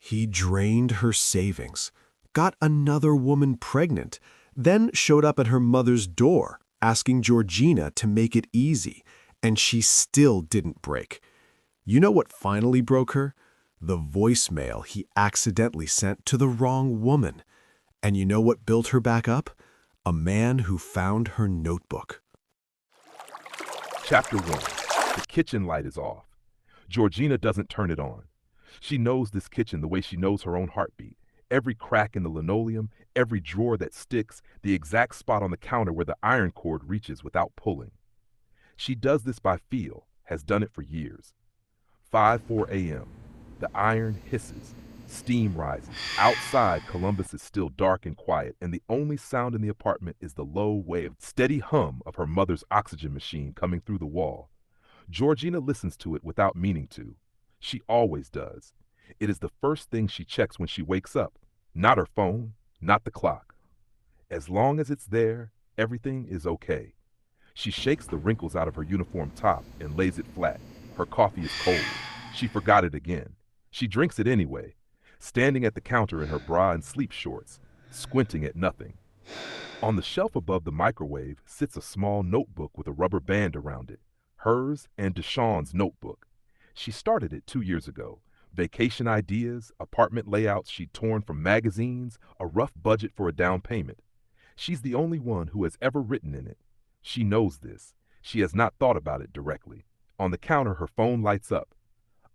He drained her savings, got another woman pregnant, then showed up at her mother's door asking Georgina to make it easy, and she still didn't break. You know what finally broke her? The voicemail he accidentally sent to the wrong woman. And you know what built her back up? A man who found her notebook. Chapter 1. The kitchen light is off. Georgina doesn't turn it on. She knows this kitchen the way she knows her own heartbeat. Every crack in the linoleum, every drawer that sticks, the exact spot on the counter where the iron cord reaches without pulling. She does this by feel, has done it for years. 5:04 a.m. The iron hisses. Steam rises. Outside, Columbus is still dark and quiet, and the only sound in the apartment is the low wave, steady hum of her mother's oxygen machine coming through the wall. Georgina listens to it without meaning to. She always does. It is the first thing she checks when she wakes up. Not her phone, not the clock. As long as it's there, everything is okay. She shakes the wrinkles out of her uniform top and lays it flat. Her coffee is cold. She forgot it again. She drinks it anyway, standing at the counter in her bra and sleep shorts, squinting at nothing. On the shelf above the microwave sits a small notebook with a rubber band around it, hers and Deshawn's notebook. She started it 2 years ago. Vacation ideas, apartment layouts she'd torn from magazines, a rough budget for a down payment. She's the only one who has ever written in it. She knows this. She has not thought about it directly. On the counter, her phone lights up.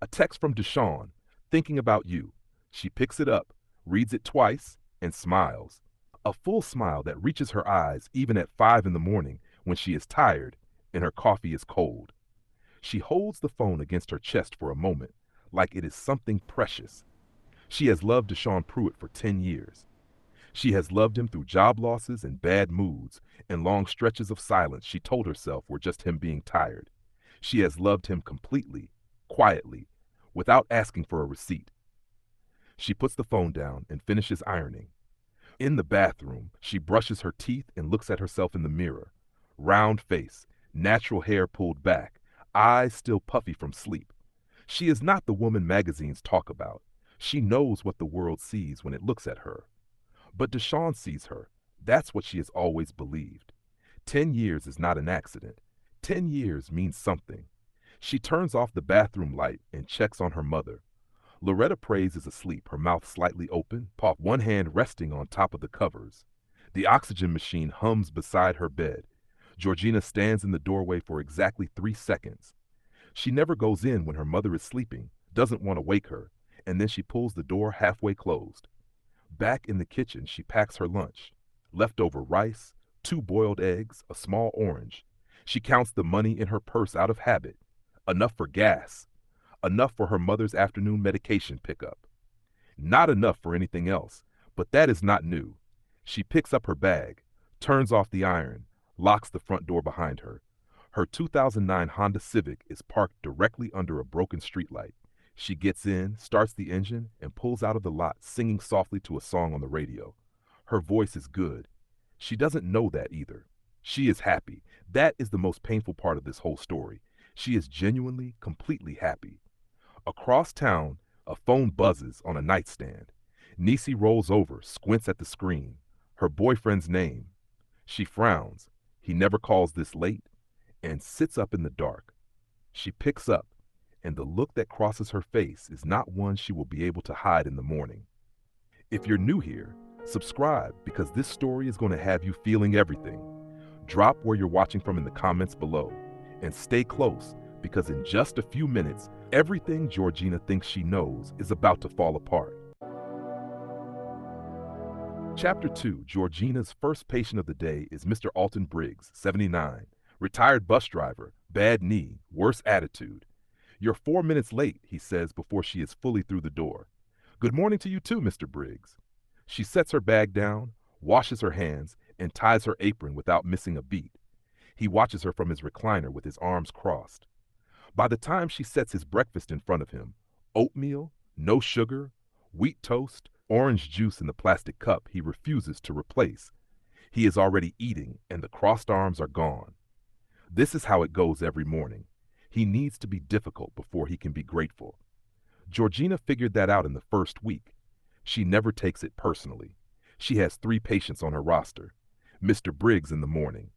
A text from Deshawn, thinking about you. She picks it up, reads it twice, and smiles. A full smile that reaches her eyes even at 5 in the morning when she is tired and her coffee is cold. She holds the phone against her chest for a moment, like it is something precious. She has loved Deshawn Pruitt for 10 years. She has loved him through job losses and bad moods and long stretches of silence she told herself were just him being tired. She has loved him completely, quietly, without asking for a receipt. She puts the phone down and finishes ironing. In the bathroom, she brushes her teeth and looks at herself in the mirror. Round face, natural hair pulled back, eyes still puffy from sleep. She is not the woman magazines talk about. She knows what the world sees when it looks at her. But Deshawn sees her. That's what she has always believed. 10 years is not an accident. 10 years means something. She turns off the bathroom light and checks on her mother. Loretta Praise is asleep, her mouth slightly open, one hand resting on top of the covers. The oxygen machine hums beside her bed. Georgina stands in the doorway for exactly 3 seconds. She never goes in when her mother is sleeping, doesn't want to wake her, and then she pulls the door halfway closed. Back in the kitchen, she packs her lunch. Leftover rice, 2 boiled eggs, a small orange. She counts the money in her purse out of habit. Enough for gas. Enough for her mother's afternoon medication pickup. Not enough for anything else, but that is not new. She picks up her bag, turns off the iron, locks the front door behind her. Her 2009 Honda Civic is parked directly under a broken streetlight. She gets in, starts the engine, and pulls out of the lot singing softly to a song on the radio. Her voice is good. She doesn't know that either. She is happy. That is the most painful part of this whole story. She is genuinely, completely happy. Across town, a phone buzzes on a nightstand. Niecy rolls over, squints at the screen. Her boyfriend's name. She frowns. He never calls this late, and sits up in the dark. She picks up, and the look that crosses her face is not one she will be able to hide in the morning. If you're new here, subscribe because this story is going to have you feeling everything. Drop where you're watching from in the comments below, and stay close because in just a few minutes, everything Georgina thinks she knows is about to fall apart. Chapter 2, Georgina's first patient of the day is Mr. Alton Briggs, 79, retired bus driver, bad knee, worse attitude. "You're 4 minutes late," he says before she is fully through the door. "Good morning to you too, Mr. Briggs." She sets her bag down, washes her hands, and ties her apron without missing a beat. He watches her from his recliner with his arms crossed. By the time she sets his breakfast in front of him, oatmeal, no sugar, wheat toast, orange juice in the plastic cup he refuses to replace, he is already eating and the crossed arms are gone. This is how it goes every morning. He needs to be difficult before he can be grateful. Georgina figured that out in the first week. She never takes it personally. She has 3 patients on her roster. Mr. Briggs in the morning,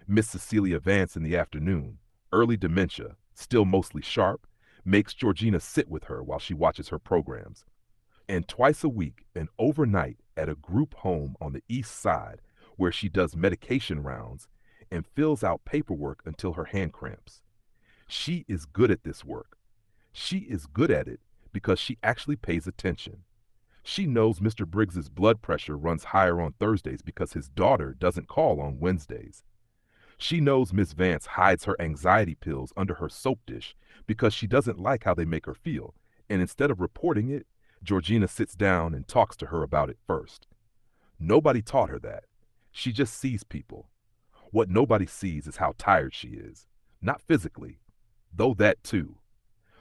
Miss Cecilia Vance in the afternoon. Early dementia, still mostly sharp, makes Georgina sit with her while she watches her programs. And twice a week, an overnight at a group home on the east side where she does medication rounds and fills out paperwork until her hand cramps. She is good at this work. She is good at it because she actually pays attention. She knows Mr. Briggs's blood pressure runs higher on Thursdays because his daughter doesn't call on Wednesdays. She knows Miss Vance hides her anxiety pills under her soap dish because she doesn't like how they make her feel, and instead of reporting it, Georgina sits down and talks to her about it first. Nobody taught her that. She just sees people. What nobody sees is how tired she is. Not physically, though that too,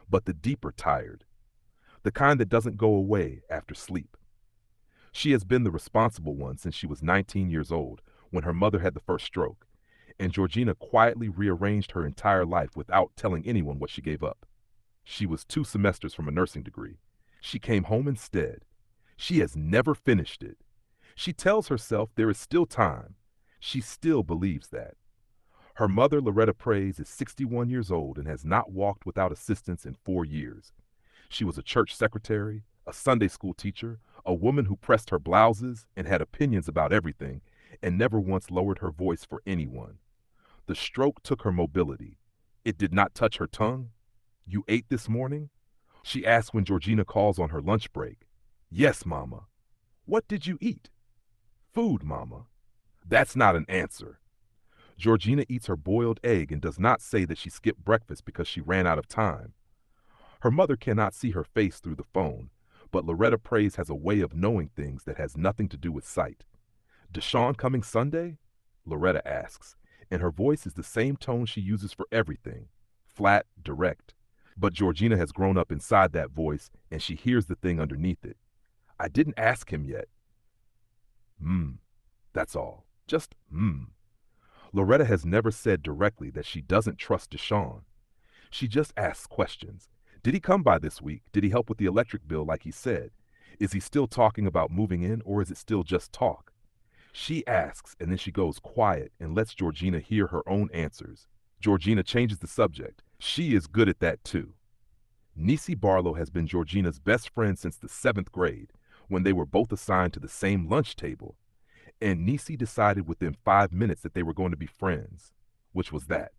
but the deeper tired. The kind that doesn't go away after sleep. She has been the responsible one since she was 19 years old when her mother had the first stroke, and Georgina quietly rearranged her entire life without telling anyone what she gave up. She was 2 semesters from a nursing degree. She came home instead. She has never finished it. She tells herself there is still time. She still believes that. Her mother, Loretta Praise, is 61 years old and has not walked without assistance in 4 years. She was a church secretary, a Sunday school teacher, a woman who pressed her blouses and had opinions about everything and never once lowered her voice for anyone. The stroke took her mobility. It did not touch her tongue. "You ate this morning?" She asks when Georgina calls on her lunch break. "Yes, Mama." "What did you eat?" "Food, Mama." That's not an answer. Georgina eats her boiled egg and does not say that she skipped breakfast because she ran out of time. Her mother cannot see her face through the phone, but Loretta Praise has a way of knowing things that has nothing to do with sight. "Deshaun coming Sunday?" Loretta asks, and her voice is the same tone she uses for everything, flat, direct. But Georgina has grown up inside that voice, and she hears the thing underneath it. "I didn't ask him yet." That's all. Just Loretta has never said directly that she doesn't trust Deshaun. She just asks questions. Did he come by this week? Did he help with the electric bill like he said? Is he still talking about moving in, or is it still just talk? She asks, and then she goes quiet and lets Georgina hear her own answers. Georgina changes the subject. She is good at that too. Niecy Barlow has been Georgina's best friend since the 7th grade, when they were both assigned to the same lunch table. And Niecy decided within 5 minutes that they were going to be friends, which was that.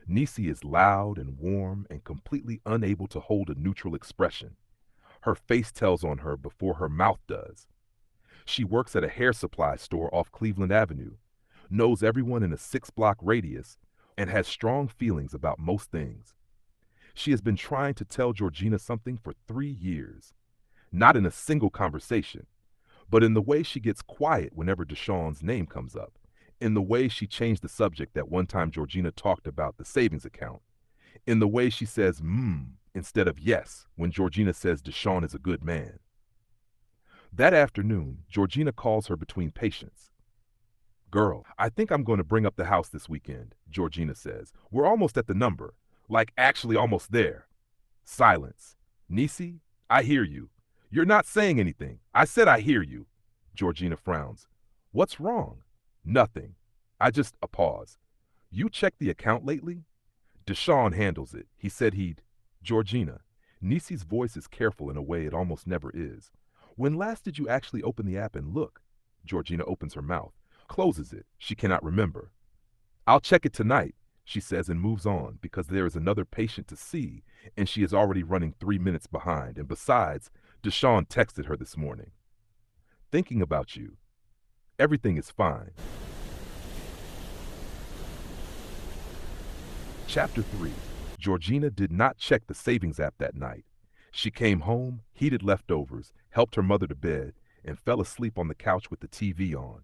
Niecy is loud and warm and completely unable to hold a neutral expression. Her face tells on her before her mouth does. She works at a hair supply store off Cleveland Avenue, knows everyone in a 6-block radius, and has strong feelings about most things. She has been trying to tell Georgina something for 3 years, not in a single conversation, but in the way she gets quiet whenever Deshaun's name comes up, in the way she changed the subject that one time Georgina talked about the savings account, in the way she says instead of yes when Georgina says Deshaun is a good man. That afternoon, Georgina calls her between patients. "Girl, I think I'm going to bring up the house this weekend," Georgina says. "We're almost at the number. Like actually almost there." Silence. "Niecy, I hear you. You're not saying anything. I said I hear you." Georgina frowns. "What's wrong?" "Nothing. A pause. You checked the account lately?" "Deshaun handles it. He said he'd." "Georgina." Niecy's voice is careful in a way it almost never is. "When last did you actually open the app and look?" Georgina opens her mouth, closes it. She cannot remember. "I'll check it tonight," she says and moves on because there is another patient to see and she is already running 3 minutes behind. And besides, Deshaun texted her this morning. "Thinking about you. Everything is fine." Chapter 3. Georgina did not check the savings app that night. She came home, heated leftovers, helped her mother to bed, and fell asleep on the couch with the TV on.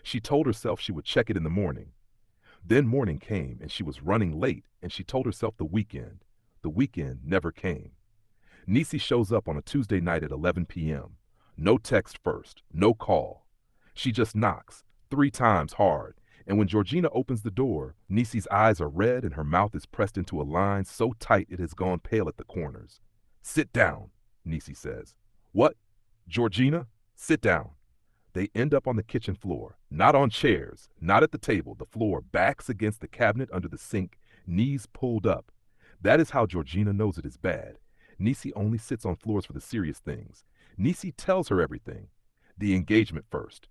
She told herself she would check it in the morning. Then morning came, and she was running late, and she told herself the weekend. The weekend never came. Niecy shows up on a Tuesday night at 11 p.m. No text first, no call. She just knocks, 3 times hard, and when Georgina opens the door, Niecy's eyes are red and her mouth is pressed into a line so tight it has gone pale at the corners. "Sit down," Niecy says. What? Georgina? Sit down. They end up on the kitchen floor, not on chairs, not at the table, the floor, backs against the cabinet under the sink, knees pulled up. That is how Georgina knows it is bad. Niecy only sits on floors for the serious things. Niecy tells her everything. The engagement first.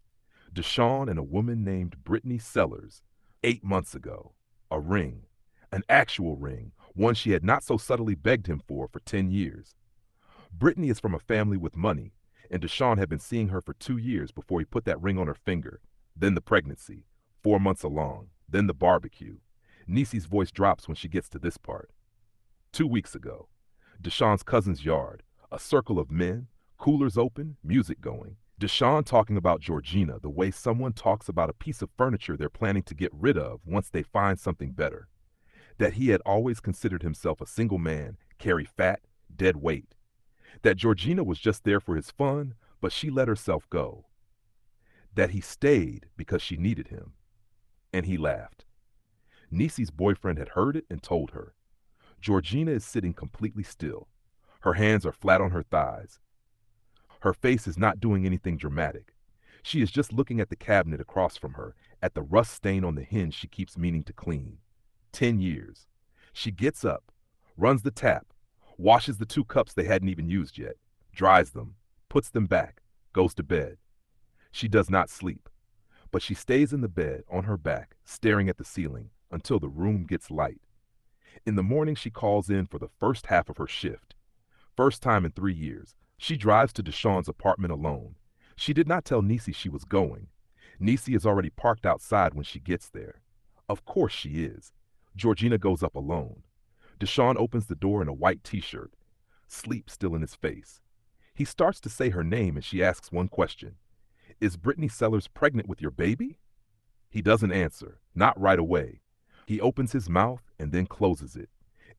Deshawn and a woman named Brittany Sellers, 8 months ago. A ring. An actual ring, one she had not so subtly begged him for 10 years. Brittany is from a family with money, and Deshawn had been seeing her for 2 years before he put that ring on her finger. Then the pregnancy, 4 months along, then the barbecue. Niecy's voice drops when she gets to this part. 2 weeks ago, Deshawn's cousin's yard, a circle of men, coolers open, music going. Deshawn talking about Georgina the way someone talks about a piece of furniture they're planning to get rid of once they find something better. That he had always considered himself a single man, carry fat, dead weight. That Georgina was just there for his fun, but she let herself go. That he stayed because she needed him. And he laughed. Niecy's boyfriend had heard it and told her. Georgina is sitting completely still. Her hands are flat on her thighs. Her face is not doing anything dramatic. She is just looking at the cabinet across from her, at the rust stain on the hinge she keeps meaning to clean. 10 years. She gets up, runs the tap, washes the 2 cups they hadn't even used yet, dries them, puts them back, goes to bed. She does not sleep, but she stays in the bed on her back, staring at the ceiling until the room gets light. In the morning, she calls in for the first half of her shift. First time in 3 years. She drives to Deshawn's apartment alone. She did not tell Niecy she was going. Niecy is already parked outside when she gets there. Of course she is. Georgina goes up alone. Deshawn opens the door in a white t-shirt, sleep still in his face. He starts to say her name and she asks one question. Is Brittany Sellers pregnant with your baby? He doesn't answer, not right away. He opens his mouth and then closes it.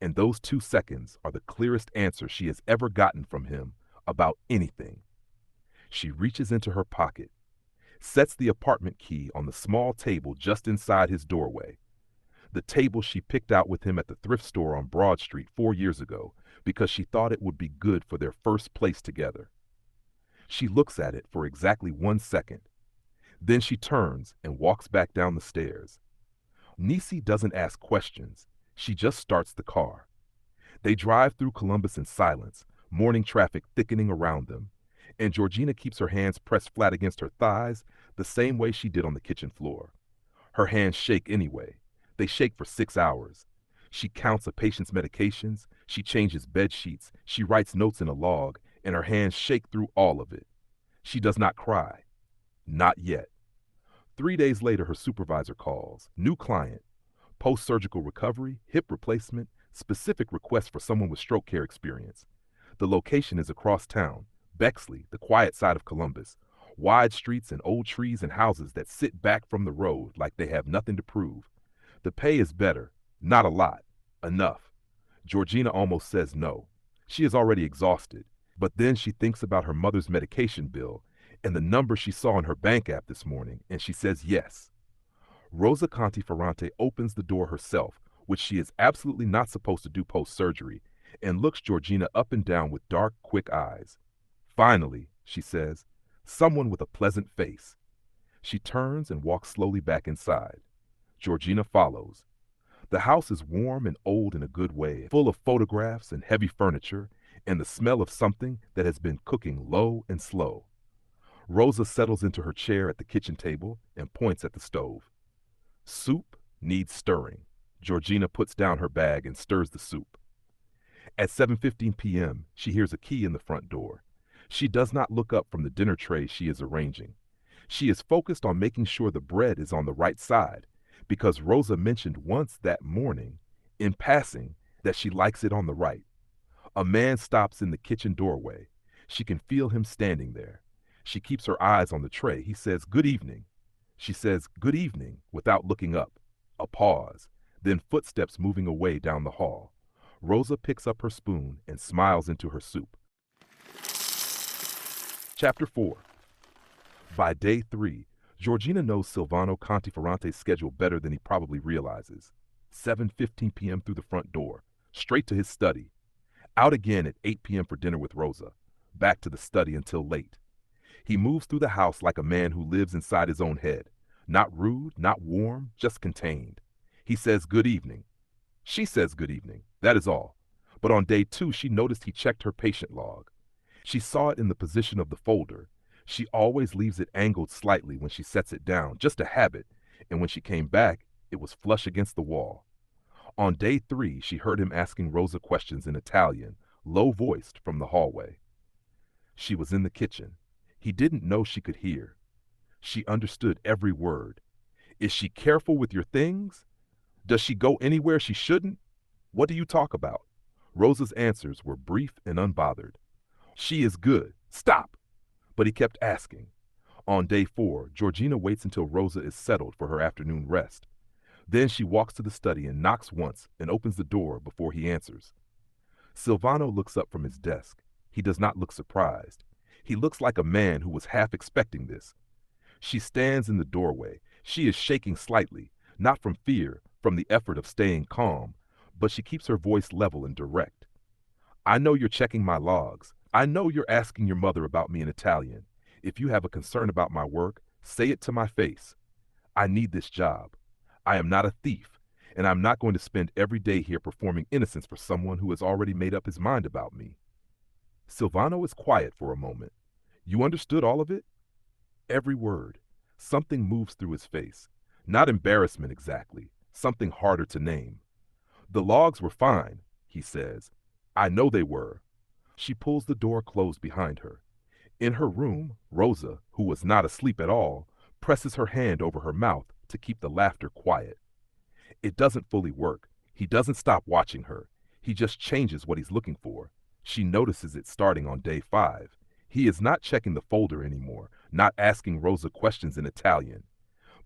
And those 2 seconds are the clearest answer she has ever gotten from him about anything. She reaches into her pocket, sets the apartment key on the small table just inside his doorway. The table she picked out with him at the thrift store on Broad Street 4 years ago because she thought it would be good for their first place together. She looks at it for exactly 1 second. Then she turns and walks back down the stairs. Niecy doesn't ask questions. She just starts the car. They drive through Columbus in silence, morning traffic thickening around them, and Georgina keeps her hands pressed flat against her thighs the same way she did on the kitchen floor. Her hands shake anyway. They shake for 6 hours. She counts a patient's medications, she changes bed sheets, she writes notes in a log, and her hands shake through all of it. She does not cry. Not yet. 3 days later, her supervisor calls. New client. Post-surgical recovery, hip replacement, specific request for someone with stroke care experience. The location is across town, Bexley, the quiet side of Columbus. Wide streets and old trees and houses that sit back from the road like they have nothing to prove. The pay is better. Not a lot. Enough. Georgina almost says no. She is already exhausted. But then she thinks about her mother's medication bill and the number she saw in her bank app this morning, and she says yes. Rosa Conti-Ferrante opens the door herself, which she is absolutely not supposed to do post-surgery, and looks Georgina up and down with dark, quick eyes. Finally, she says, someone with a pleasant face. She turns and walks slowly back inside. Georgina follows. The house is warm and old in a good way, full of photographs and heavy furniture, and the smell of something that has been cooking low and slow. Rosa settles into her chair at the kitchen table and points at the stove. Soup needs stirring. Georgina puts down her bag and stirs the soup. At 7:15 p.m., she hears a key in the front door. She does not look up from the dinner tray she is arranging. She is focused on making sure the bread is on the right side, because Rosa mentioned once that morning, in passing, that she likes it on the right. A man stops in the kitchen doorway. She can feel him standing there. She keeps her eyes on the tray. He says, "Good evening." She says, "Good evening," without looking up. A pause, then footsteps moving away down the hall. Rosa picks up her spoon and smiles into her soup. Chapter 4. By day 3, Georgina knows Silvano Conti-Ferrante's schedule better than he probably realizes. 7:15 p.m. through the front door, straight to his study. Out again at 8 p.m. for dinner with Rosa. back to the study until late. He moves through the house like a man who lives inside his own head. Not rude, not warm, just contained. He says good evening. She says good evening. That is all. But on day 2, she noticed he checked her patient log. She saw it in the position of the folder. She always leaves it angled slightly when she sets it down, just a habit, and when she came back, it was flush against the wall. On day 3, she heard him asking Rosa questions in Italian, low-voiced from the hallway. She was in the kitchen. He didn't know she could hear. She understood every word. Is she careful with your things? Does she go anywhere she shouldn't? What do you talk about? Rosa's answers were brief and unbothered. She is good. Stop! But he kept asking. On day 4, Georgina waits until Rosa is settled for her afternoon rest. Then she walks to the study and knocks once and opens the door before he answers. Silvano looks up from his desk. He does not look surprised. He looks like a man who was half expecting this. She stands in the doorway. She is shaking slightly, not from fear, from the effort of staying calm, but she keeps her voice level and direct. I know you're checking my logs. I know you're asking your mother about me in Italian. If you have a concern about my work, say it to my face. I need this job. I am not a thief, and I'm not going to spend every day here performing innocence for someone who has already made up his mind about me. Silvano is quiet for a moment. You understood all of it? Every word. Something moves through his face. Not embarrassment exactly, something harder to name. The logs were fine, he says. I know they were. She pulls the door closed behind her. In her room, Rosa, who was not asleep at all, presses her hand over her mouth to keep the laughter quiet. It doesn't fully work. He doesn't stop watching her. He just changes what he's looking for. She notices it starting on day 5. He is not checking the folder anymore, not asking Rosa questions in Italian.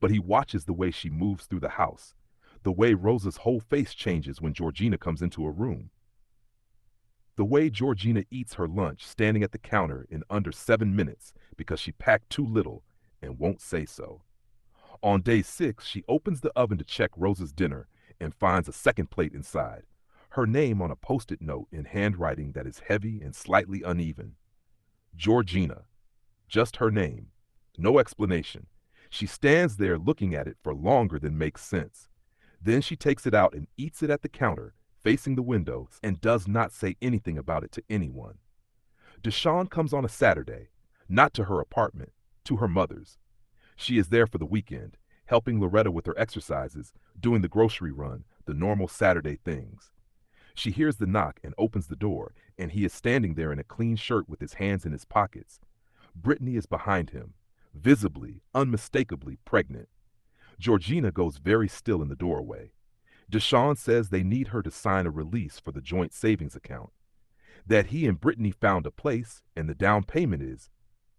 But he watches the way she moves through the house, the way Rosa's whole face changes when Georgina comes into a room. The way Georgina eats her lunch standing at the counter in under 7 minutes because she packed too little and won't say so. On day 6, she opens the oven to check Rosa's dinner and finds a second plate inside, her name on a post-it note in handwriting that is heavy and slightly uneven. Georgina. Just her name. No explanation. She stands there looking at it for longer than makes sense. Then she takes it out and eats it at the counter, facing the window, and does not say anything about it to anyone. Deshawn comes on a Saturday, not to her apartment, to her mother's. She is there for the weekend, helping Loretta with her exercises, doing the grocery run, the normal Saturday things. She hears the knock and opens the door, and he is standing there in a clean shirt with his hands in his pockets. Brittany is behind him, visibly, unmistakably pregnant. Georgina goes very still in the doorway. Deshawn says they need her to sign a release for the joint savings account. That he and Brittany found a place, and the down payment is.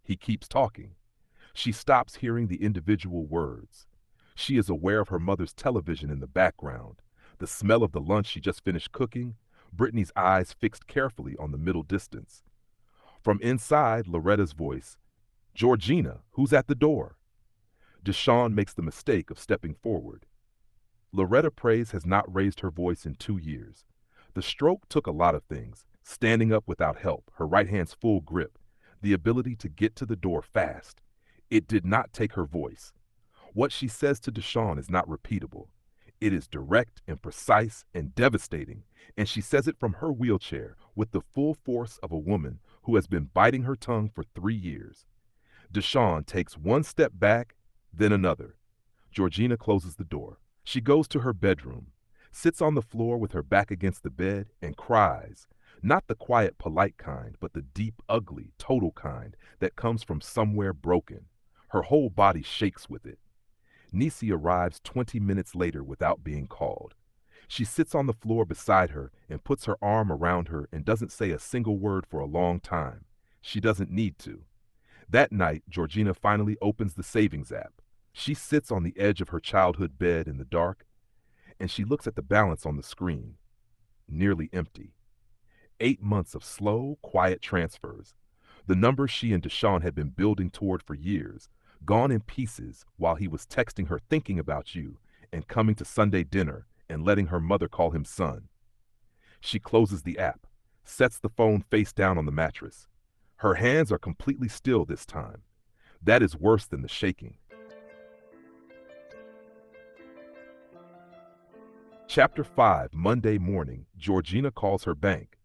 He keeps talking. She stops hearing the individual words. She is aware of her mother's television in the background, the smell of the lunch she just finished cooking, Brittany's eyes fixed carefully on the middle distance. From inside, Loretta's voice, Georgina, who's at the door? Deshawn makes the mistake of stepping forward. Loretta Praise has not raised her voice in 2 years. The stroke took a lot of things, standing up without help, her right hand's full grip, the ability to get to the door fast. It did not take her voice. What she says to Deshawn is not repeatable. It is direct and precise and devastating, and she says it from her wheelchair with the full force of a woman who has been biting her tongue for 3 years. Deshawn takes one step back, then another. Georgina closes the door. She goes to her bedroom, sits on the floor with her back against the bed, and cries. Not the quiet, polite kind, but the deep, ugly, total kind that comes from somewhere broken. Her whole body shakes with it. Nisi arrives 20 minutes later without being called. She sits on the floor beside her and puts her arm around her and doesn't say a single word for a long time. She doesn't need to. That night, Georgina finally opens the savings app. She sits on the edge of her childhood bed in the dark, and she looks at the balance on the screen. Nearly empty. 8 months of slow, quiet transfers. The numbers she and Deshawn had been building toward for years, gone in pieces while he was texting her thinking about you and coming to Sunday dinner and letting her mother call him son. She closes the app, sets the phone face down on the mattress. Her hands are completely still this time. That is worse than the shaking. Chapter 5, Monday morning, Georgina calls her bank.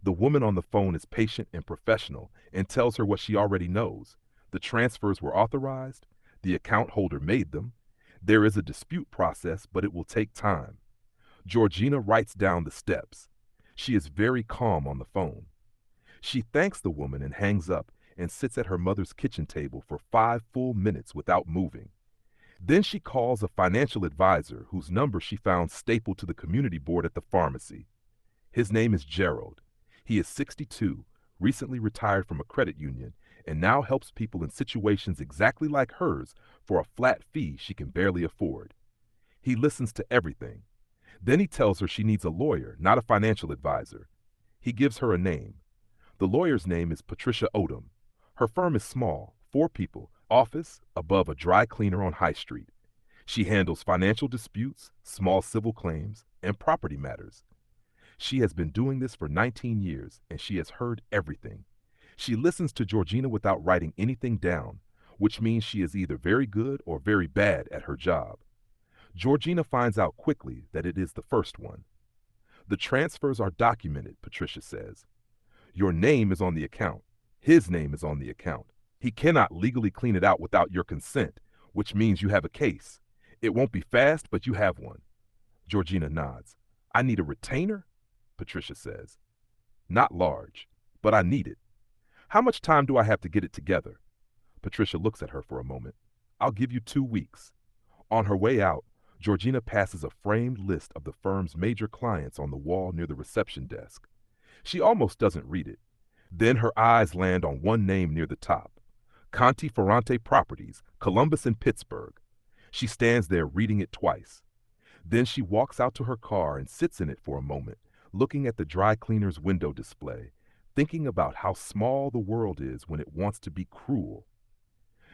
The woman on the phone is patient and professional and tells her what she already knows. The transfers were authorized. The account holder made them. There is a dispute process, but it will take time. Georgina writes down the steps. She is very calm on the phone. She thanks the woman and hangs up and sits at her mother's kitchen table for 5 full minutes without moving. Then she calls a financial advisor whose number she found stapled to the community board at the pharmacy. His name is Gerald. He is 62, recently retired from a credit union, and now helps people in situations exactly like hers for a flat fee she can barely afford. He listens to everything. Then he tells her she needs a lawyer, not a financial advisor. He gives her a name. The lawyer's name is Patricia Odom. Her firm is small, 4 people, office above a dry cleaner on High Street. She handles financial disputes, small civil claims, and property matters. She has been doing this for 19 years, and she has heard everything. She listens to Georgina without writing anything down, which means she is either very good or very bad at her job. Georgina finds out quickly that it is the first one. The transfers are documented, Patricia says. Your name is on the account. His name is on the account. He cannot legally clean it out without your consent, which means you have a case. It won't be fast, but you have one. Georgina nods. I need a retainer? Patricia says. Not large, but I need it. How much time do I have to get it together? Patricia looks at her for a moment. I'll give you 2 weeks. On her way out, Georgina passes a framed list of the firm's major clients on the wall near the reception desk. She almost doesn't read it. Then her eyes land on one name near the top. Conti Ferrante Properties, Columbus and Pittsburgh. She stands there reading it twice. Then she walks out to her car and sits in it for a moment, looking at the dry cleaner's window display, thinking about how small the world is when it wants to be cruel.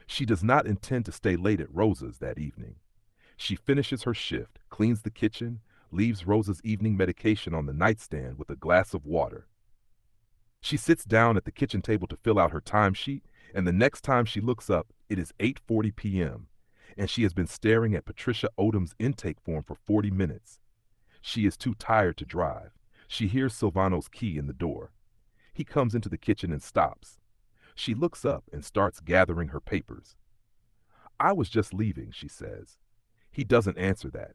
She does not intend to stay late at Rosa's that evening. She finishes her shift, cleans the kitchen, leaves Rosa's evening medication on the nightstand with a glass of water. She sits down at the kitchen table to fill out her timesheet, and the next time she looks up, it is 8:40 p.m., and she has been staring at Patricia Odom's intake form for 40 minutes. She is too tired to drive. She hears Silvano's key in the door. He comes into the kitchen and stops. She looks up and starts gathering her papers. I was just leaving, she says. He doesn't answer that.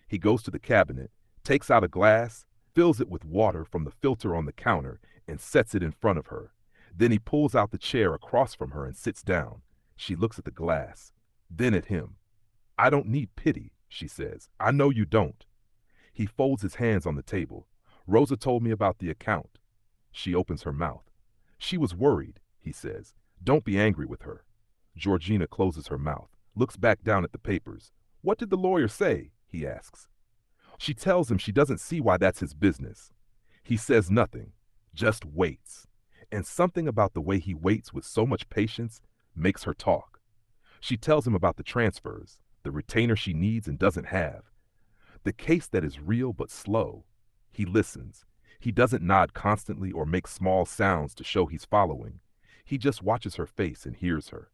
He goes to the cabinet, takes out a glass, fills it with water from the filter on the counter, and sets it in front of her. Then he pulls out the chair across from her and sits down. She looks at the glass, then at him. I don't need pity, she says. I know you don't. He folds his hands on the table. Rosa told me about the account. She opens her mouth. She was worried, he says. Don't be angry with her. Georgina closes her mouth, looks back down at the papers. What did the lawyer say? He asks. She tells him she doesn't see why that's his business. He says nothing, just waits. And something about the way he waits with so much patience makes her talk. She tells him about the transfers, the retainer she needs and doesn't have. The case that is real but slow. He listens. He doesn't nod constantly or make small sounds to show he's following. He just watches her face and hears her.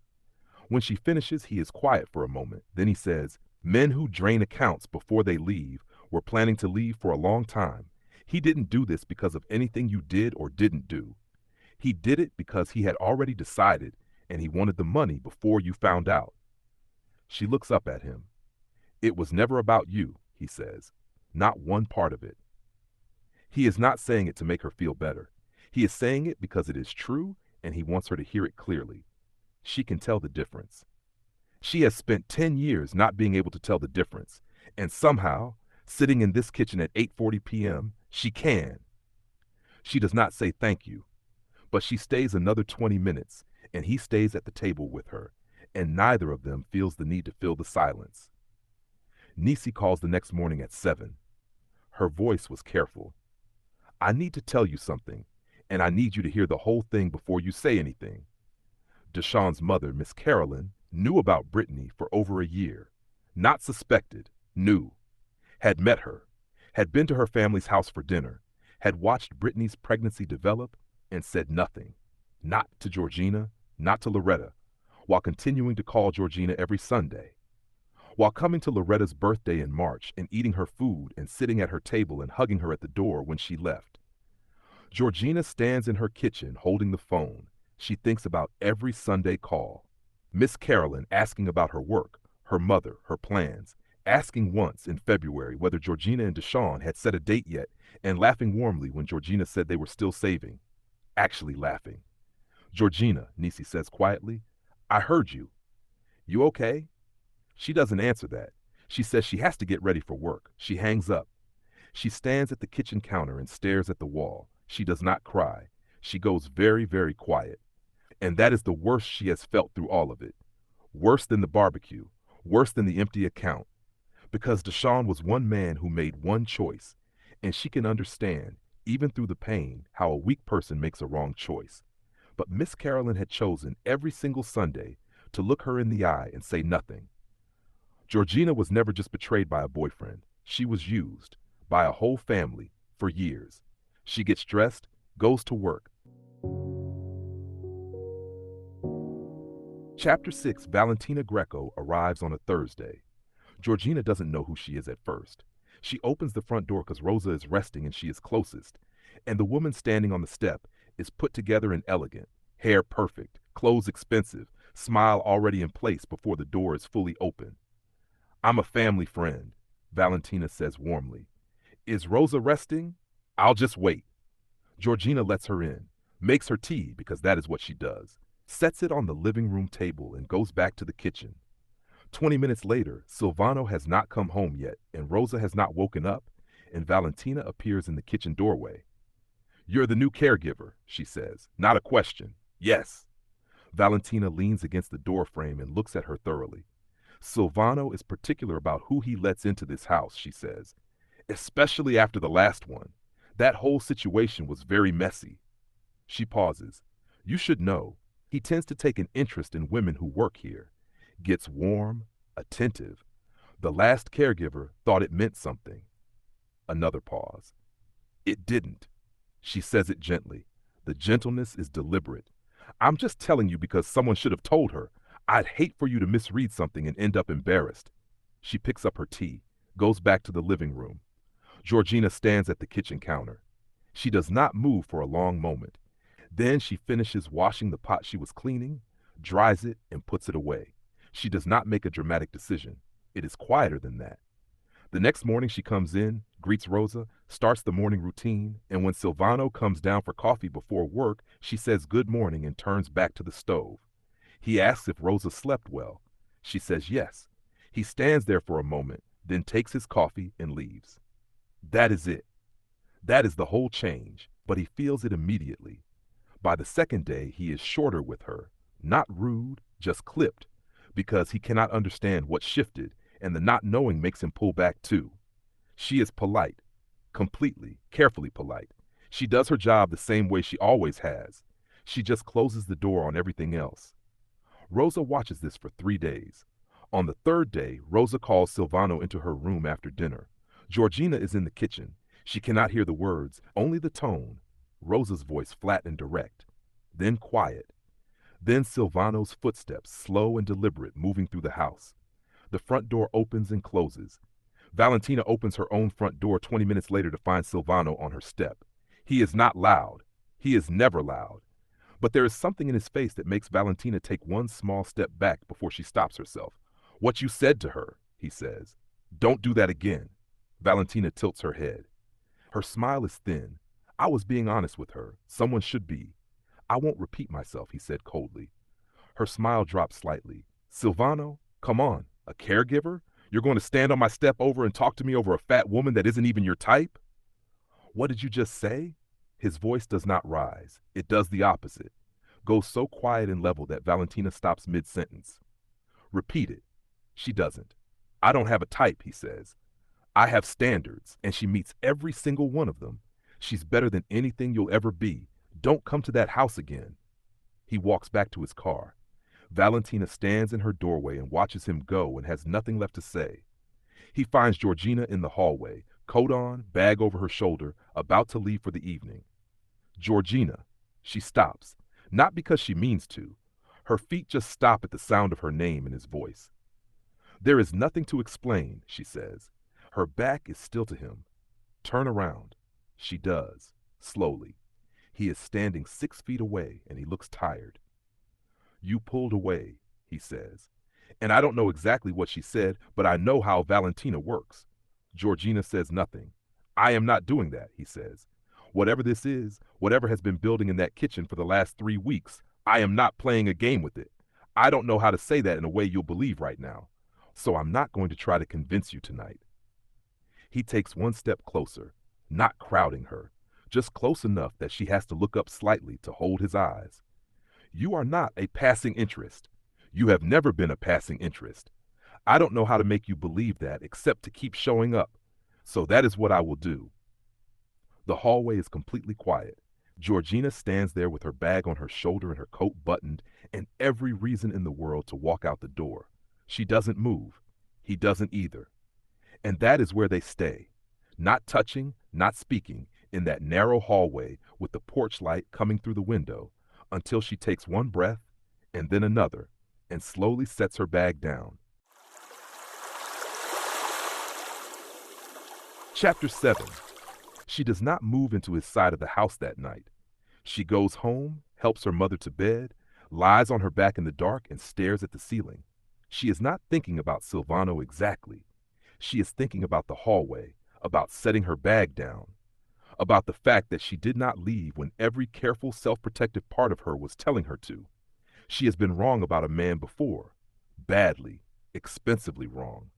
When she finishes, he is quiet for a moment. Then he says, men who drain accounts before they leave were planning to leave for a long time. He didn't do this because of anything you did or didn't do. He did it because he had already decided and he wanted the money before you found out. She looks up at him. It was never about you, he says. Not one part of it. He is not saying it to make her feel better. He is saying it because it is true and he wants her to hear it clearly. She can tell the difference. She has spent 10 years not being able to tell the difference, and somehow, sitting in this kitchen at 8:40 p.m., she can. She does not say thank you, but she stays another 20 minutes, and he stays at the table with her, and neither of them feels the need to fill the silence. Nisi calls the next morning at 7. Her voice was careful. I need to tell you something, and I need you to hear the whole thing before you say anything. Deshawn's mother, Miss Carolyn, knew about Brittany for over a year. Not suspected, knew. Had met her, had been to her family's house for dinner, had watched Brittany's pregnancy develop, and said nothing. Not to Georgina, not to Loretta, while continuing to call Georgina every Sunday. While coming to Loretta's birthday in March and eating her food and sitting at her table and hugging her at the door when she left. Georgina stands in her kitchen holding the phone. She thinks about every Sunday call. Miss Carolyn asking about her work, her mother, her plans, asking once in February whether Georgina and Deshawn had set a date yet, and laughing warmly when Georgina said they were still saving. Actually laughing. Georgina, Niecy says quietly, I heard you. You okay? She doesn't answer that. She says she has to get ready for work. She hangs up. She stands at the kitchen counter and stares at the wall. She does not cry. She goes very, very quiet. And that is the worst she has felt through all of it. Worse than the barbecue. Worse than the empty account. Because Deshawn was one man who made one choice. And she can understand, even through the pain, how a weak person makes a wrong choice. But Miss Carolyn had chosen every single Sunday to look her in the eye and say nothing. Georgina was never just betrayed by a boyfriend. She was used by a whole family for years. She gets dressed, goes to work. Chapter 6, Valentina Greco arrives on a Thursday. Georgina doesn't know who she is at first. She opens the front door because Rosa is resting and she is closest. And the woman standing on the step is put together and elegant, hair perfect, clothes expensive, smile already in place before the door is fully open. I'm a family friend, Valentina says warmly. Is Rosa resting? I'll just wait. Georgina lets her in, makes her tea because that is what she does, sets it on the living room table and goes back to the kitchen. 20 minutes later, Silvano has not come home yet and Rosa has not woken up, and Valentina appears in the kitchen doorway. You're the new caregiver, she says. Not a question. Yes. Valentina leans against the door frame and looks at her thoroughly. Silvano is particular about who he lets into this house, she says, especially after the last one. That whole situation was very messy. She pauses. You should know, he tends to take an interest in women who work here. Gets warm, attentive. The last caregiver thought it meant something. Another pause. It didn't. She says it gently. The gentleness is deliberate. I'm just telling you because someone should have told her. I'd hate for you to misread something and end up embarrassed. She picks up her tea, goes back to the living room. Georgina stands at the kitchen counter. She does not move for a long moment. Then she finishes washing the pot she was cleaning, dries it, and puts it away. She does not make a dramatic decision. It is quieter than that. The next morning she comes in, greets Rosa, starts the morning routine, and when Silvano comes down for coffee before work, she says good morning and turns back to the stove. He asks if Rosa slept well. She says yes. He stands there for a moment, then takes his coffee and leaves. That is it. That is the whole change, but he feels it immediately. By the second day, he is shorter with her, not rude, just clipped, because he cannot understand what shifted, and the not knowing makes him pull back too. She is polite, completely, carefully polite. She does her job the same way she always has. She just closes the door on everything else. Rosa watches this for 3 days. On the third day, Rosa calls Silvano into her room after dinner. Georgina is in the kitchen. She cannot hear the words, only the tone. Rosa's voice flat and direct. Then quiet. Then Silvano's footsteps, slow and deliberate, moving through the house. The front door opens and closes. Valentina opens her own front door 20 minutes later to find Silvano on her step. He is not loud. He is never loud. But there is something in his face that makes Valentina take one small step back before she stops herself. What you said to her, he says. Don't do that again. Valentina tilts her head. Her smile is thin. I was being honest with her. Someone should be. I won't repeat myself, he said coldly. Her smile drops slightly. Silvano, come on, a caregiver? You're going to stand on my step over and talk to me over a fat woman that isn't even your type? What did you just say? His voice does not rise. It does the opposite. Goes so quiet and level that Valentina stops mid-sentence. Repeat it. She doesn't. I don't have a type, he says. I have standards, and she meets every single one of them. She's better than anything you'll ever be. Don't come to that house again. He walks back to his car. Valentina stands in her doorway and watches him go and has nothing left to say. He finds Georgina in the hallway, coat on, bag over her shoulder, about to leave for the evening. Georgina. She stops. Not because she means to. Her feet just stop at the sound of her name and his voice. There is nothing to explain, she says. Her back is still to him. Turn around. She does, slowly. He is standing 6 feet away and he looks tired. You pulled away, he says. And I don't know exactly what she said, but I know how Valentina works. Georgina says nothing. I am not doing that, he says. Whatever this is, whatever has been building in that kitchen for the last 3 weeks, I am not playing a game with it. I don't know how to say that in a way you'll believe right now. So I'm not going to try to convince you tonight. He takes one step closer, not crowding her, just close enough that she has to look up slightly to hold his eyes. You are not a passing interest. You have never been a passing interest. I don't know how to make you believe that except to keep showing up. So that is what I will do. The hallway is completely quiet. Georgina stands there with her bag on her shoulder and her coat buttoned and every reason in the world to walk out the door. She doesn't move. He doesn't either. And that is where they stay, not touching, not speaking, in that narrow hallway with the porch light coming through the window, until she takes one breath and then another and slowly sets her bag down. Chapter 7. She does not move into his side of the house that night. She goes home, helps her mother to bed, lies on her back in the dark and stares at the ceiling. She is not thinking about Silvano exactly. She is thinking about the hallway, about setting her bag down, about the fact that she did not leave when every careful, self-protective part of her was telling her to. She has been wrong about a man before, badly, expensively wrong.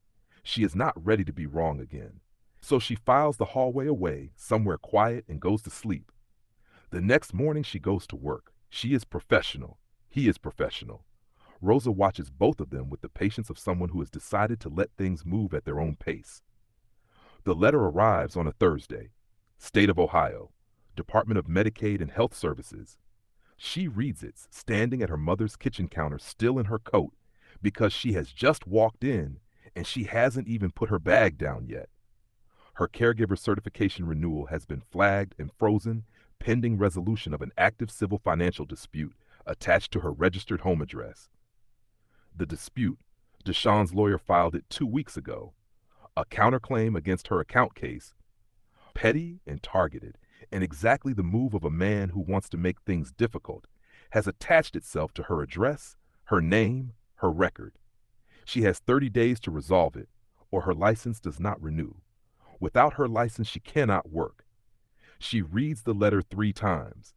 She is not ready to be wrong again. So she files the hallway away, somewhere quiet, and goes to sleep. The next morning she goes to work. She is professional. He is professional. Rosa watches both of them with the patience of someone who has decided to let things move at their own pace. The letter arrives on a Thursday. State of Ohio, Department of Medicaid and Health Services. She reads it, standing at her mother's kitchen counter, still in her coat, because she has just walked in and she hasn't even put her bag down yet. Her caregiver certification renewal has been flagged and frozen pending resolution of an active civil financial dispute attached to her registered home address. The dispute, Deshawn's lawyer filed it 2 weeks ago. A counterclaim against her account case, petty and targeted, and exactly the move of a man who wants to make things difficult, has attached itself to her address, her name, her record. She has 30 days to resolve it, or her license does not renew. Without her license, she cannot work. She reads the letter 3 times.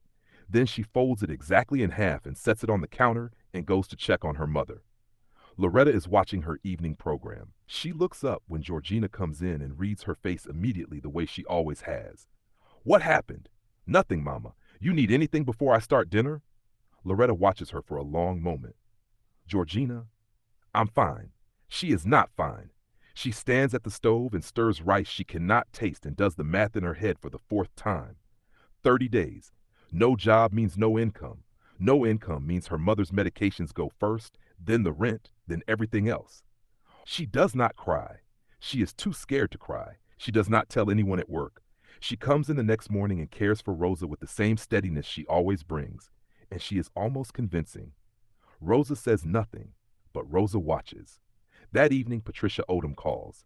Then she folds it exactly in half and sets it on the counter and goes to check on her mother. Loretta is watching her evening program. She looks up when Georgina comes in and reads her face immediately the way she always has. What happened? Nothing, Mama. You need anything before I start dinner? Loretta watches her for a long moment. Georgina, I'm fine. She is not fine. She stands at the stove and stirs rice she cannot taste and does the math in her head for the 4th time. 30 days. No job means no income. No income means her mother's medications go first, then the rent, then everything else. She does not cry. She is too scared to cry. She does not tell anyone at work. She comes in the next morning and cares for Rosa with the same steadiness she always brings, and she is almost convincing. Rosa says nothing, but Rosa watches. That evening, Patricia Odom calls.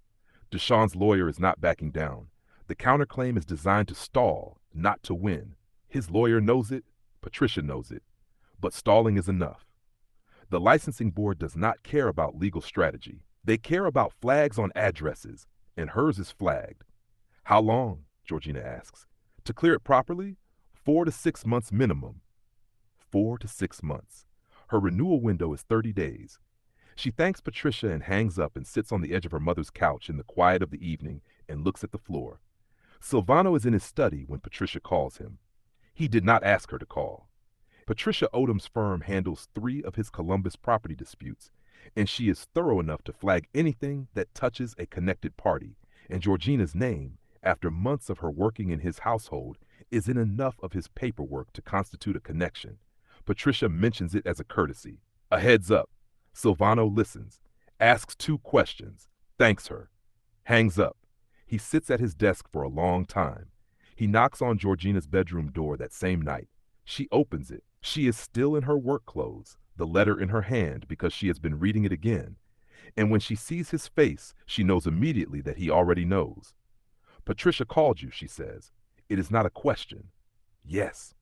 Deshawn's lawyer is not backing down. The counterclaim is designed to stall, not to win. His lawyer knows it. Patricia knows it. But stalling is enough. The licensing board does not care about legal strategy. They care about flags on addresses, and hers is flagged. How long? Georgina asks. To clear it properly? 4 to 6 months minimum. 4 to 6 months. Her renewal window is 30 days. She thanks Patricia and hangs up and sits on the edge of her mother's couch in the quiet of the evening and looks at the floor. Silvano is in his study when Patricia calls him. He did not ask her to call. Patricia Odom's firm handles 3 of his Columbus property disputes, and she is thorough enough to flag anything that touches a connected party, and Georgina's name, after months of her working in his household, is in enough of his paperwork to constitute a connection. Patricia mentions it as a courtesy. A heads up. Silvano listens, asks 2 questions, thanks her, hangs up. He sits at his desk for a long time. He knocks on Georgina's bedroom door that same night. She opens it. She is still in her work clothes, the letter in her hand because she has been reading it again, and when she sees his face, she knows immediately that he already knows. Patricia called you, she says. It is not a question. Yes.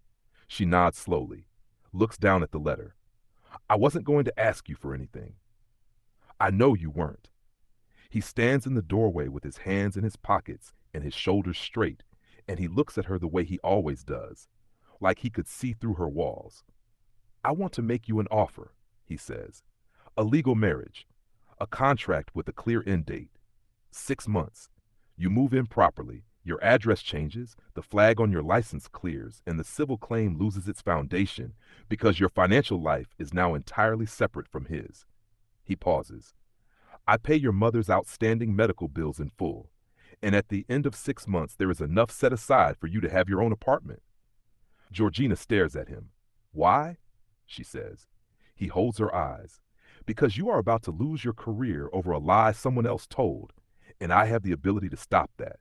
She nods slowly, looks down at the letter. I wasn't going to ask you for anything. I know you weren't. He stands in the doorway with his hands in his pockets and his shoulders straight, and he looks at her the way he always does, like he could see through her walls. I want to make you an offer, he says. A legal marriage, a contract with a clear end date. 6 months. You move in properly, your address changes, the flag on your license clears, and the civil claim loses its foundation because your financial life is now entirely separate from his. He pauses. I pay your mother's outstanding medical bills in full, and at the end of 6 months there is enough set aside for you to have your own apartment. Georgina stares at him. Why? She says. He holds her eyes. Because you are about to lose your career over a lie someone else told, and I have the ability to stop that.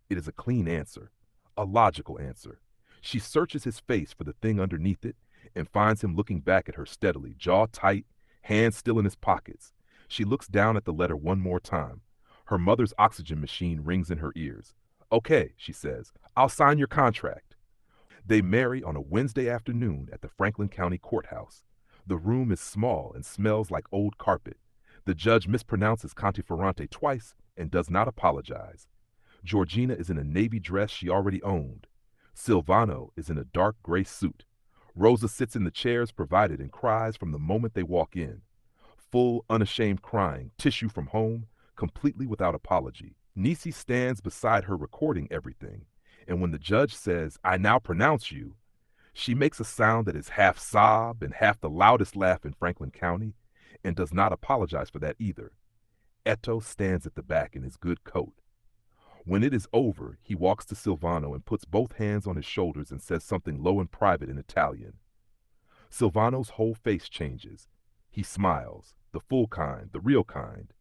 It is a clean answer, a logical answer. She searches his face for the thing underneath it and finds him looking back at her steadily, jaw tight, hands still in his pockets. She looks down at the letter one more time. Her mother's oxygen machine rings in her ears. Okay, she says, I'll sign your contract. They marry on a Wednesday afternoon at the Franklin County Courthouse. The room is small and smells like old carpet. The judge mispronounces Confronting twice and does not apologize. Georgina is in a navy dress she already owned. Silvano is in a dark gray suit. Rosa sits in the chairs provided and cries from the moment they walk in. Full, unashamed crying, tissue from home, completely without apology. Nisi stands beside her recording everything, and when the judge says, I now pronounce you, she makes a sound that is half sob and half the loudest laugh in Franklin County, and does not apologize for that either. Eto stands at the back in his good coat. When it is over, he walks to Silvano and puts both hands on his shoulders and says something low and private in Italian. Silvano's whole face changes. He smiles, the full kind, the real kind.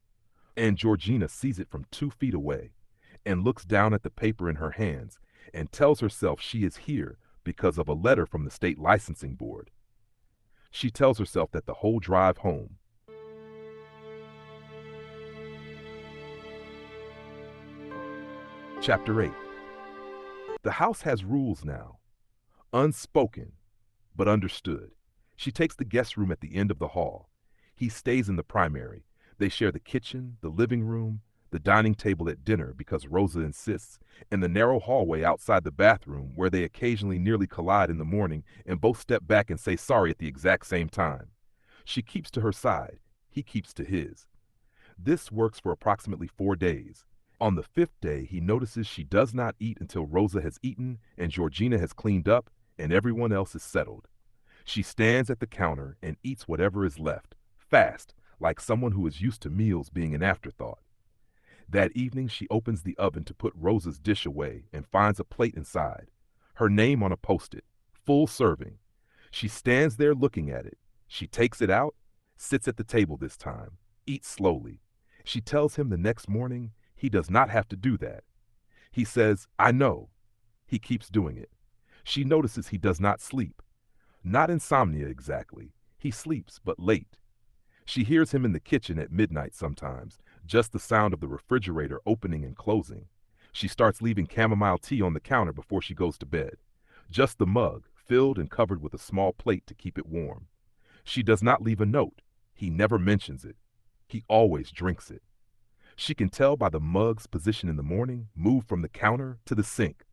And Georgina sees it from 2 feet away and looks down at the paper in her hands and tells herself she is here because of a letter from the state licensing board. She tells herself that the whole drive home. Chapter 8. The house has rules now. Unspoken, but understood. She takes the guest room at the end of the hall. He stays in the primary. They share the kitchen, the living room, the dining table at dinner because Rosa insists, and the narrow hallway outside the bathroom where they occasionally nearly collide in the morning and both step back and say sorry at the exact same time. She keeps to her side. He keeps to his. This works for approximately 4 days. On the 5th day, he notices she does not eat until Rosa has eaten and Georgina has cleaned up and everyone else is settled. She stands at the counter and eats whatever is left, fast, like someone who is used to meals being an afterthought. That evening, she opens the oven to put Rosa's dish away and finds a plate inside. Her name on a post-it, full serving. She stands there looking at it. She takes it out, sits at the table this time, eats slowly. She tells him the next morning he does not have to do that. He says, I know. He keeps doing it. She notices he does not sleep. Not insomnia exactly. He sleeps, but late. She hears him in the kitchen at midnight sometimes, just the sound of the refrigerator opening and closing. She starts leaving chamomile tea on the counter before she goes to bed. Just the mug, filled and covered with a small plate to keep it warm. She does not leave a note. He never mentions it. He always drinks it. She can tell by the mug's position in the morning, move from the counter to the sink.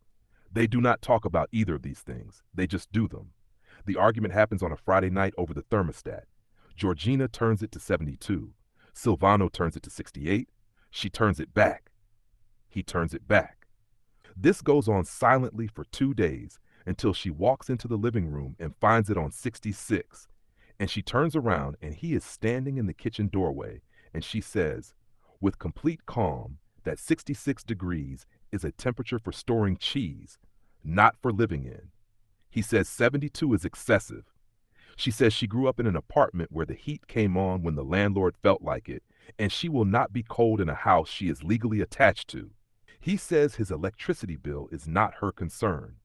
They do not talk about either of these things. They just do them. The argument happens on a Friday night over the thermostat. Georgina turns it to 72. Silvano turns it to 68. She turns it back. He turns it back. This goes on silently for 2 days until she walks into the living room and finds it on 66. And she turns around and he is standing in the kitchen doorway and she says, with complete calm, that 66 degrees is a temperature for storing cheese, not for living in. He says 72 is excessive. She says she grew up in an apartment where the heat came on when the landlord felt like it, and she will not be cold in a house she is legally attached to. He says his electricity bill is not her concern.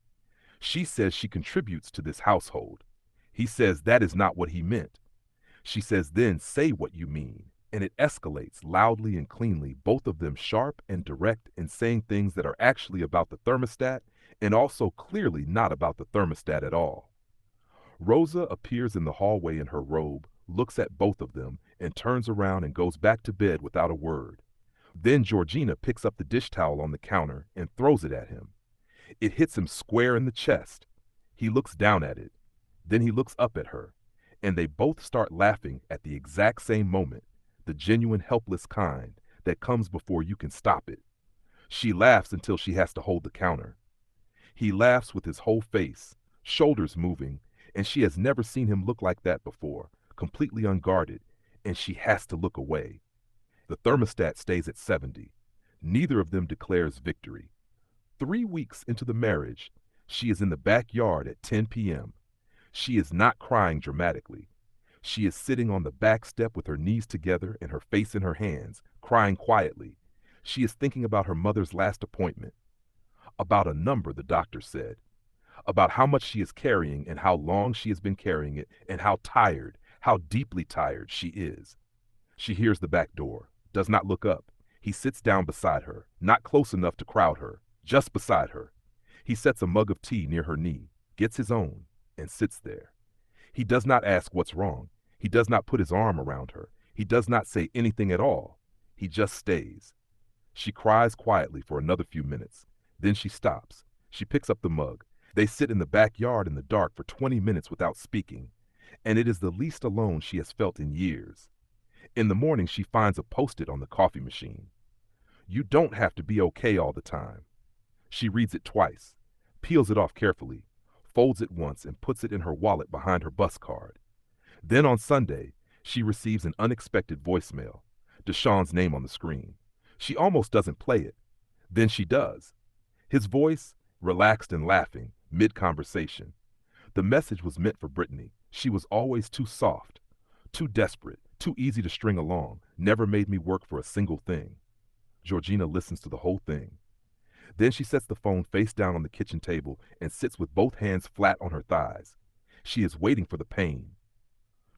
She says she contributes to this household. He says that is not what he meant. She says, then say what you mean. And it escalates loudly and cleanly, both of them sharp and direct in saying things that are actually about the thermostat and also clearly not about the thermostat at all. Rosa appears in the hallway in her robe, looks at both of them, and turns around and goes back to bed without a word. Then Georgina picks up the dish towel on the counter and throws it at him. It hits him square in the chest. He looks down at it. Then he looks up at her, and they both start laughing at the exact same moment, the genuine helpless kind that comes before you can stop it. She laughs until she has to hold the counter. He laughs with his whole face, shoulders moving, and she has never seen him look like that before, completely unguarded, and she has to look away. The thermostat stays at 70. Neither of them declares victory. 3 weeks into the marriage, she is in the backyard at 10 p.m. She is not crying dramatically. She is sitting on the back step with her knees together and her face in her hands, crying quietly. She is thinking about her mother's last appointment, about a number the doctor said, about how much she is carrying and how long she has been carrying it and how tired, how deeply tired she is. She hears the back door, does not look up. He sits down beside her, not close enough to crowd her, just beside her. He sets a mug of tea near her knee, gets his own, and sits there. He does not ask what's wrong. He does not put his arm around her. He does not say anything at all. He just stays. She cries quietly for another few minutes. Then she stops. She picks up the mug. They sit in the backyard in the dark for 20 minutes without speaking, and it is the least alone she has felt in years. In the morning, she finds a Post-it on the coffee machine. You don't have to be okay all the time. She reads it twice, peels it off carefully, folds it once, and puts it in her wallet behind her bus card. Then on Sunday, she receives an unexpected voicemail, Deshaun's name on the screen. She almost doesn't play it. Then she does. His voice, relaxed and laughing, mid-conversation. The message was meant for Brittany. She was always too soft, too desperate, too easy to string along, never made me work for a single thing. Georgina listens to the whole thing. Then she sets the phone face down on the kitchen table and sits with both hands flat on her thighs. She is waiting for the pain,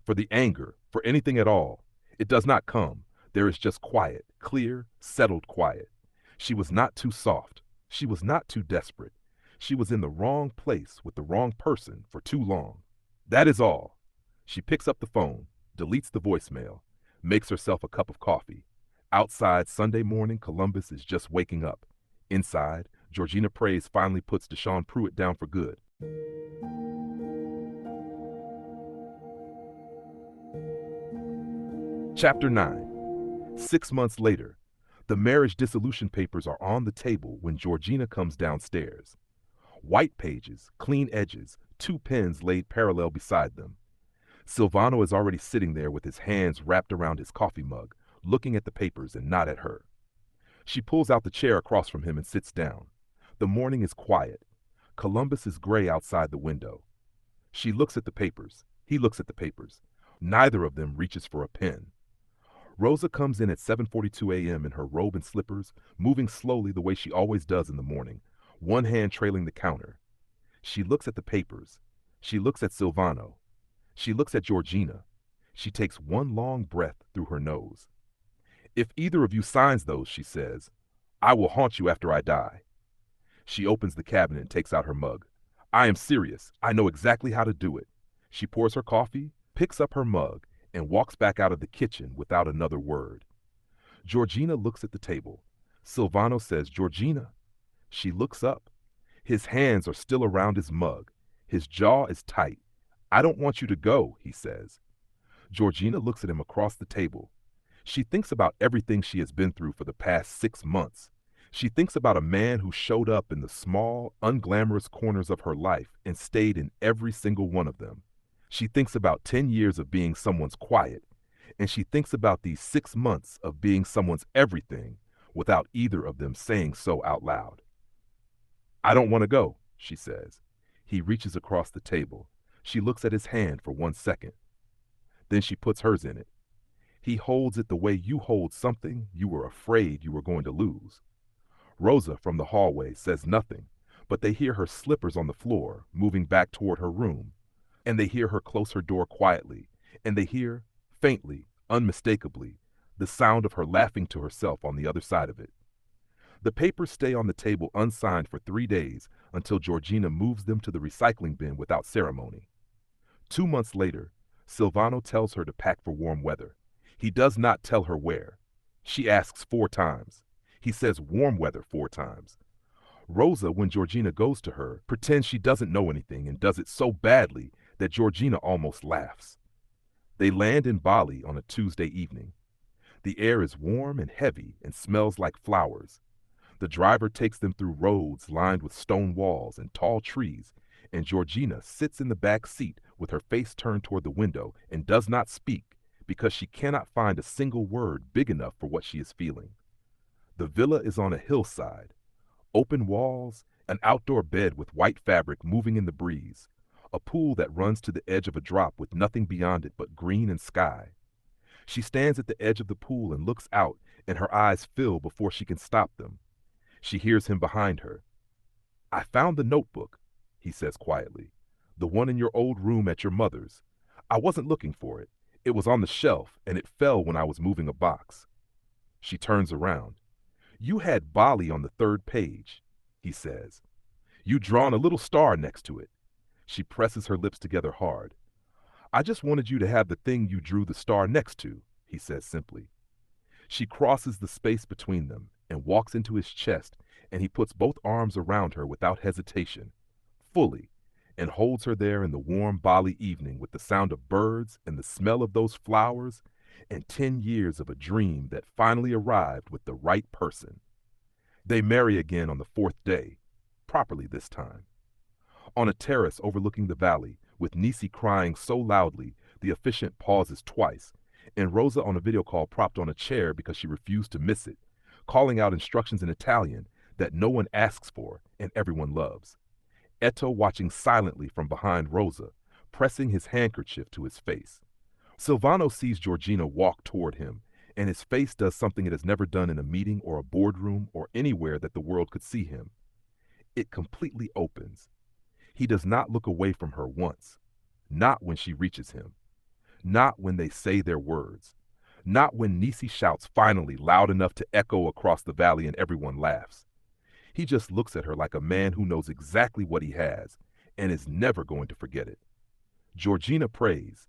for the anger, for anything at all. It does not come. There is just quiet, clear, settled quiet. She was not too soft. She was not too desperate. She was in the wrong place with the wrong person for too long. That is all. She picks up the phone, deletes the voicemail, makes herself a cup of coffee. Outside, Sunday morning, Columbus is just waking up. Inside, Georgina Praise finally puts Deshaun Pruitt down for good. Chapter 9. 6 months later, the marriage dissolution papers are on the table when Georgina comes downstairs. White pages, clean edges, 2 pens laid parallel beside them. Silvano is already sitting there with his hands wrapped around his coffee mug, looking at the papers and not at her. She pulls out the chair across from him and sits down. The morning is quiet. Columbus is gray outside the window. She looks at the papers. He looks at the papers. Neither of them reaches for a pen. Rosa comes in at 7:42 a.m. in her robe and slippers, moving slowly the way she always does in the morning, one hand trailing the counter. She looks at the papers. She looks at Silvano. She looks at Georgina. She takes one long breath through her nose. If either of you signs those, she says, I will haunt you after I die. She opens the cabinet and takes out her mug. I am serious. I know exactly how to do it. She pours her coffee, picks up her mug, and walks back out of the kitchen without another word. Georgina looks at the table. Silvano says, Georgina. She looks up. His hands are still around his mug. His jaw is tight. I don't want you to go, he says. Georgina looks at him across the table. She thinks about everything she has been through for the past 6 months. She thinks about a man who showed up in the small, unglamorous corners of her life and stayed in every single one of them. She thinks about 10 years of being someone's quiet, and she thinks about these 6 months of being someone's everything without either of them saying so out loud. I don't want to go, she says. He reaches across the table. She looks at his hand for 1 second. Then she puts hers in it. He holds it the way you hold something you were afraid you were going to lose. Rosa from the hallway says nothing, but they hear her slippers on the floor moving back toward her room. And they hear her close her door quietly, and they hear, faintly, unmistakably, the sound of her laughing to herself on the other side of it. The papers stay on the table unsigned for 3 days until Georgina moves them to the recycling bin without ceremony. 2 months later, Silvano tells her to pack for warm weather. He does not tell her where. She asks 4 times. He says warm weather 4 times. Rosa, when Georgina goes to her, pretends she doesn't know anything and does it so badly that Georgina almost laughs. They land in Bali on a Tuesday evening. The air is warm and heavy and smells like flowers. The driver takes them through roads lined with stone walls and tall trees, and Georgina sits in the back seat with her face turned toward the window and does not speak because she cannot find a single word big enough for what she is feeling. The villa is on a hillside. Open walls, an outdoor bed with white fabric moving in the breeze, a pool that runs to the edge of a drop with nothing beyond it but green and sky. She stands at the edge of the pool and looks out, and her eyes fill before she can stop them. She hears him behind her. "I found the notebook," he says quietly. "The one in your old room at your mother's. I wasn't looking for it. It was on the shelf, and it fell when I was moving a box." She turns around. "You had Bali on the 3rd page," he says. "You'd drawn a little star next to it." She presses her lips together hard. "I just wanted you to have the thing you drew the star next to," he says simply. She crosses the space between them and walks into his chest, and he puts both arms around her without hesitation, fully, and holds her there in the warm Bali evening with the sound of birds and the smell of those flowers and 10 years of a dream that finally arrived with the right person. They marry again on the 4th day, properly this time. On a terrace overlooking the valley, with Nisi crying so loudly the officiant pauses twice, and Rosa on a video call propped on a chair because she refused to miss it, calling out instructions in Italian that no one asks for and everyone loves. Eto watching silently from behind Rosa, pressing his handkerchief to his face. Silvano sees Georgina walk toward him, and his face does something it has never done in a meeting or a boardroom or anywhere that the world could see him. It completely opens. He does not look away from her once, not when she reaches him, not when they say their words, not when Nisi shouts finally loud enough to echo across the valley and everyone laughs. He just looks at her like a man who knows exactly what he has and is never going to forget it. Georgina prays,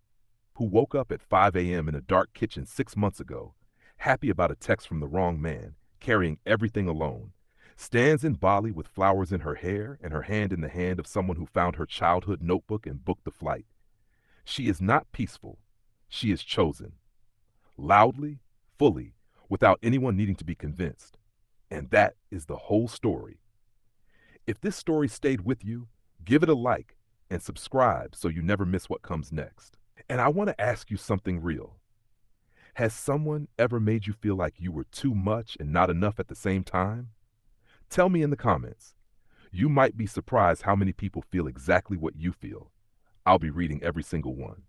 who woke up at 5 a.m. in a dark kitchen 6 months ago, happy about a text from the wrong man, carrying everything alone, stands in Bali with flowers in her hair and her hand in the hand of someone who found her childhood notebook and booked the flight. She is not peaceful. She is chosen. Loudly, fully, without anyone needing to be convinced. And that is the whole story. If this story stayed with you, give it a like and subscribe so you never miss what comes next. And I want to ask you something real. Has someone ever made you feel like you were too much and not enough at the same time? Tell me in the comments. You might be surprised how many people feel exactly what you feel. I'll be reading every single one.